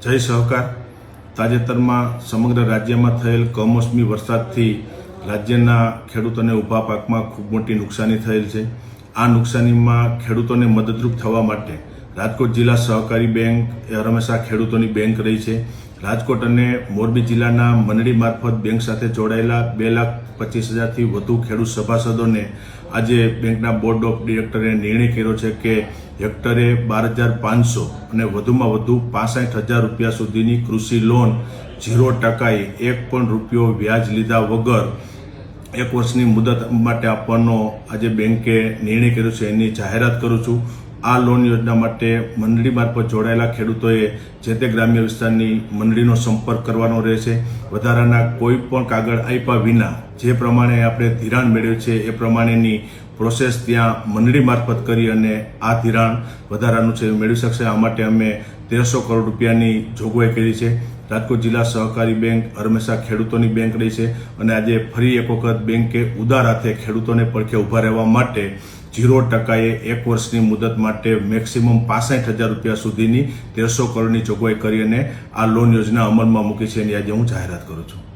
જય સહકાર તાજેતરમાં સમગ્ર રાજ્યમાં થયેલ કમોસમી વરસાદથી રાજ્યના ખેડૂતોને ઊભા પાકમાં ખૂબ મોટી નુકસાની થયેલ છે। આ નુકસાનીમાં ખેડૂતોને મદદરૂપ થવા માટે રાજકોટ જિલ્લા સહકારી બેંક એ હંમેશા ખેડૂતોની બેંક રહી છે। રાજકોટ અને મોરબી જિલ્લાના મંડળી મારફત બેંક સાથે જોડાયેલા 2,25,000થી વધુ ખેડૂત સભાસદોને આજે બેંકના બોર્ડ ઓફ ડિરેક્ટરે નિર્ણય કર્યો છે કે હેક્ટરે 12,500 અને વધુમાં વધુ 65,000 રૂપિયા સુધીની કૃષિ લોન 0%એ 1 પણ રૂપિયો વ્યાજ લીધા વગર 1 વર્ષની મુદત માટે આપવાનો આજે બેંકે નિર્ણય કર્યો છે, એની જાહેરાત કરું છું। આ લોન યોજના માટે મંડળી મારફત જોડાયેલા ખેડૂતોએ જે તે ગ્રામ્ય વિસ્તારની મંડળીનો સંપર્ક કરવાનો રહેશે। વધારાના કોઈ પણ કાગળ આપ્યા વિના જે પ્રમાણે આપણે ધિરાણ મેળવ્યું છે એ પ્રમાણેની પ્રોસેસ ત્યાં મંડળી મારફત કરી અને આ ધિરાણ વધારાનું છે મેળવી શકશે। આ માટે અમે 1,300 કરોડ રૂપિયાની જોગવાઈ કરી છે। રાજકોટ જિલ્લા સહકારી બેંક હંમેશા ખેડૂતોની બેંક રહી છે અને આજે ફરી એક વખત બેંકે ઉદાર હાથે ખેડૂતોને પડખે ઊભા રહેવા માટે 0%એ 1 વર્ષની મુદત માટે મેક્સિમમ 65,000 રૂપિયા સુધીની 1,300 કરોડની જોગવાઈ કરી અને આ લોન યોજના અમલમાં મૂકી છે, એની આજે હું જાહેરાત કરું છું।